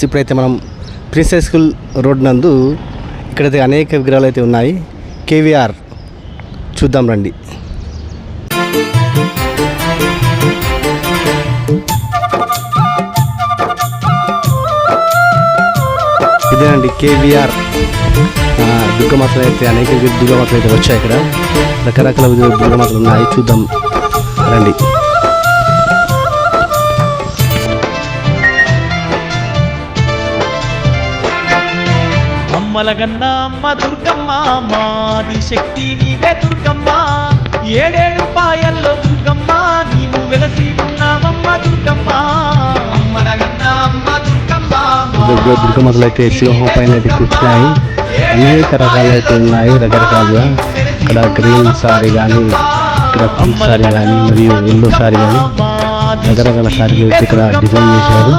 ఇప్పుడైతే మనం princess school road నందు ఇక్కడైతే అనేక విగ్రహాలు అయితే ఉన్నాయి. కేవీఆర్ చూద్దాం రండి. ఇదేనండి కేవీఆర్ దుర్గమాతలు అయితే అనేక దుర్గమాతలు అయితే వచ్చాయి. ఇక్కడ రకరకాల దుర్గమాతలు ఉన్నాయి, చూద్దాం రండి. అమ్మలగన్న అమ్మ దుర్గమ్మ మాది శక్తి నీవే దుర్గమ్మ, ఏడేడు పాయల్లో దుర్గమ్మ నీవు వెలసి ఉన్నావమ్మ దుర్గమ్మ. అమ్మలగన్న అమ్మ దుర్గమ్మ దుర్గమాతలు అయితే సింహం పైన అయితే కూర్చున్నాయి. అనేక రకాలు అయితే ఉన్నాయి రకరకాలుగా. ఇక్కడ గ్రీన్ సారీ కానీ, ఇక్కడ పింక్ సారీ కానీ, మరియు ఎల్లో సారీ కానీ రకరకాల సారీలు అయితే ఇక్కడ డిజైన్ చేశారు.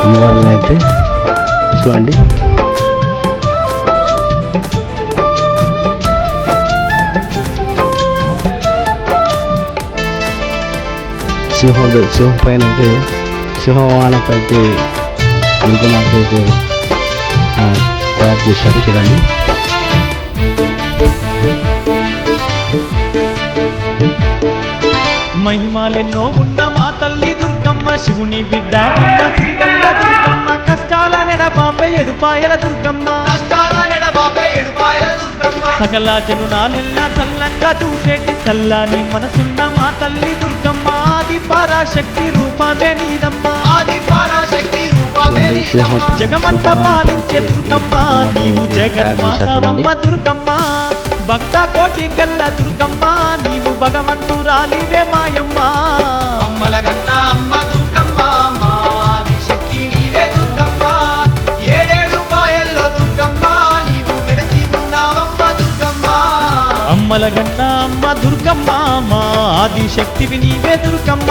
అమ్మవారిని అయితే చూడండి. సింహం పైన అయితే సింహవాహనపై అయితే దుర్గమాత అయితే తయారు చేశారు చూడండి. మహిమాలెన్నో ఉన్న మా తల్లి దుర్గమ్మ, శివుని బిడ్డ దుర్గమ్మ, కష్టాల నెడబాపే ఎడుపాయల దుర్గమ్మ, సకల జనునాలెల్లా చల్లంగా చూసేటి చల్లని మనసున్న మా తల్లి దుర్గమ్మ, ఆది పరాశక్తి రూపమే నీదమ్మ, ఆది పరాశక్తి రూపమే జగమంత పాలించే దుర్గమ్మ, నీవు జగన్మాతమ్మ దుర్గమ్మ, భక్త కోటి గల్ల దుర్గమ్మ, నీవు భగవంతురాలివే మాయమ్మ. అమ్మలగన్న అమ్మ దుర్గమ్మ మాది శక్తి నీవే దుర్గమ్మ, ఏడేడు పాయల్లో దుర్గమ్మ నీవు వెలసి ఉన్నావమ్మ దుర్గమ్మ. అమ్మలగన్న అమ్మ దుర్గమ్మ మా ఆది శక్తివి నీవే దుర్గమ్మ.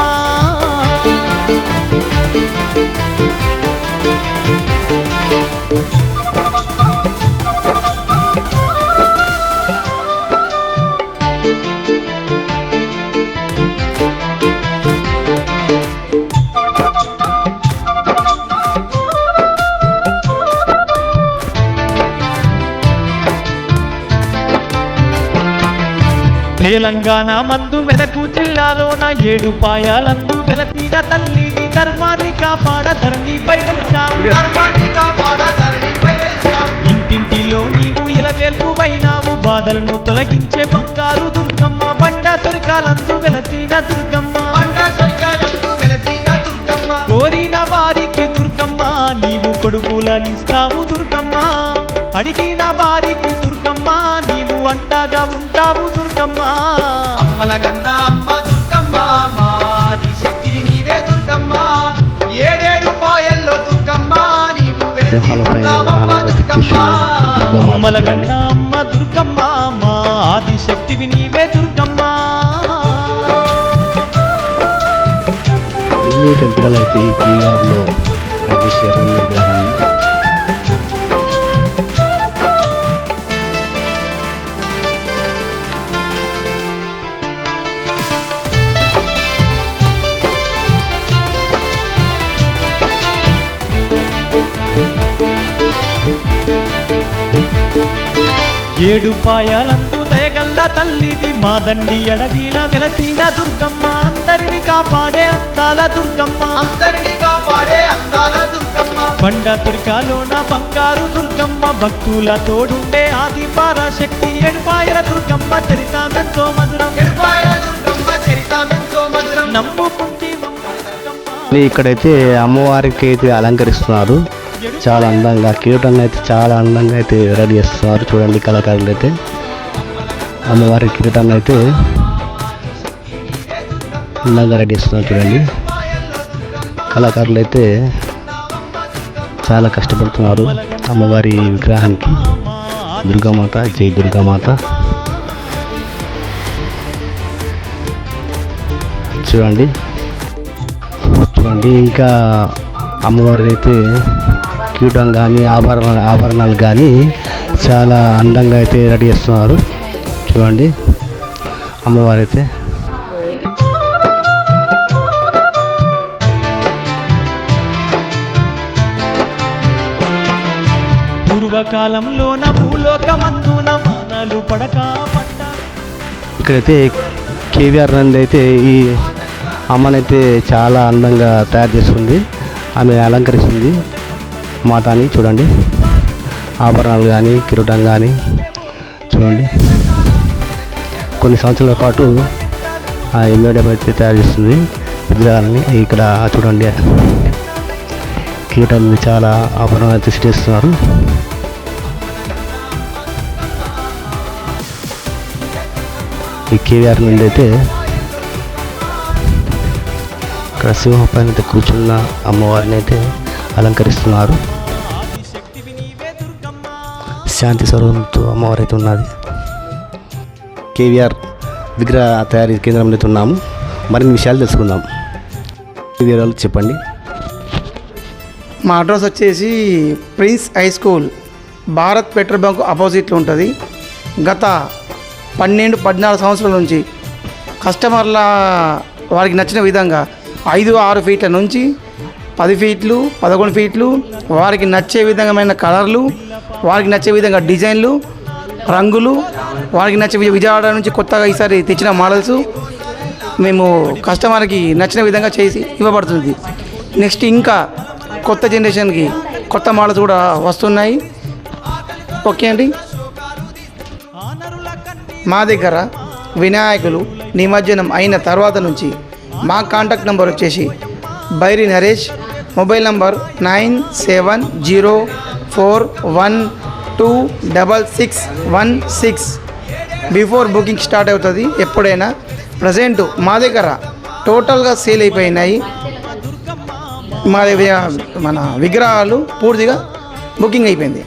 తెలంగాణ మందు వెలకు జిల్లాలోన ఏడు పాయాలందు వెలసిన తల్లి ధర్మాన్ని కాపాడ ధరణిపై ఇంటింటిలో నీవు ఇలవేల్పువైనావు, బాధలను తొలగించే బంగారు దుర్గమ్మ, బండ సొరికాలందు వెలసిన దుర్గమ్మ, కోరిన వారికి దుర్గమ్మ నీవు కొడుకులనిస్తావు దుర్గమ్మ, అడిగిన వారికి దుర్గమ్మ నీవు అంటగా ఉంటావు దుర్గమ్మ. అమ్మలగన్న అమ్మ దుర్గమ్మ మాది శక్తి నీవే దుర్గమ్మ, ఏడేడు పాయల్లో దుర్గమ్మ నీవు వెలసి ఉన్నావమ్మ దుర్గమ్మ. అమ్మలగన్న అమ్మ దుర్గమ్మ మా ఆది శక్తివి నీవే దుర్గమ్మ. టెంపుల్ అయితే ఈ కేవీఆర్లో విగ్రహాన్ని ఏడు పాయాలందు దయగల్ల తల్లిది మా దండి అడవిల వెలసిన దుర్గమ్మ, అందరిని కాపాడే అందాల దుర్గమ్మ, అందరిని కాపాడే అందాల దుర్గమ్మ, బండ తురికాలోన బంగారు దుర్గమ్మ, భక్తుల తోడుండే ఆది పరాశక్తి ఎడుపాయల దుర్గమ్మ, చరితామెంతో మధురం, ఎడుపాయల దుర్గమ్మ చరితామెంతో మధురం, నమ్ముకుంటే ఇక్కడైతే అమ్మవారికి అయితే అలంకరిస్తున్నారు. చాలా అందంగా కిరీటంగా అయితే చాలా అందంగా అయితే రెడీ చేస్తున్నారు చూడండి. కళాకారులు అయితే అమ్మవారి కిరీటంగా అయితే అందంగా రెడీ చేస్తున్నారు చూడండి. కళాకారులు అయితే చాలా కష్టపడుతున్నారు అమ్మవారి విగ్రహానికి. దుర్గామాత, జై దుర్గామాత. చూడండి ఇంకా అమ్మవారి అయితే కిరీటం కానీ ఆభరణాలు కానీ చాలా అందంగా అయితే రెడీ చేస్తున్నారు చూడండి అమ్మవారు అయితే. కలియుగ కాలంలోన భూలోకమందున మానలు పడక పడ్డ ఇక్కడైతే కేవీఆర్ నంది అయితే ఈ అమ్మనైతే చాలా అందంగా తయారు చేస్తుంది. ఆమె అలంకరిస్తుంది మాతాని. చూడండి ఆభరణాలు కానీ కిరీటం కానీ చూడండి. కొన్ని సంవత్సరాల పాటు ఆ మేడం అయితే తయారు చేస్తుంది విగ్రహాలని. ఇక్కడ చూడండి కిరీటం చాలా ఆభరణాలు అయితే సృష్టిస్తున్నారు. ఈ కేవీఆర్ నుండి అయితే ఇక్కడ సింహం పైన అయితే కూర్చున్న అమ్మవారిని అయితే అలంకరిస్తున్నారు. శాంతి స్వరూపంతో అమ్మవారు అయితే ఉన్నది. కేవీఆర్ విగ్రహ తయారీ కేంద్రంలో అయితే ఉన్నాము. మరిన్ని విషయాలు తెలుసుకుందాం. వివరాలు చెప్పండి. మా అడ్రస్ వచ్చేసి prince high school Bharat petrol bunk ఆపోజిట్లో ఉంటుంది. గత 12-14 సంవత్సరాల నుంచి కస్టమర్ల వారికి నచ్చిన విధంగా 5-6 ఫీట్ల నుంచి 10 ఫీట్లు 11 ఫీట్లు వారికి నచ్చే విధమైన కలర్లు, వారికి నచ్చే విధంగా డిజైన్లు, రంగులు, వారికి నచ్చే విజయవాడ నుంచి కొత్తగా ఈసారి తెచ్చిన మోడల్స్ మేము కస్టమర్కి నచ్చిన విధంగా చేసి ఇవ్వబడుతుంది. నెక్స్ట్ ఇంకా కొత్త జనరేషన్కి కొత్త మోడల్స్ కూడా వస్తున్నాయి. ఓకే అండి. మా దగ్గర వినాయకులు నిమజ్జనం అయిన తర్వాత నుంచి మా కాంటాక్ట్ నెంబర్ వచ్చేసి Bairi Naresh, mobile number 9704126616. Before booking start అవుతుంది ఎప్పుడైనా. ప్రజెంట్ మా దగ్గర టోటల్గా సేల్ అయిపోయినాయి. మా దగ్గర మన విగ్రహాలు పూర్తిగా బుకింగ్ అయిపోయింది.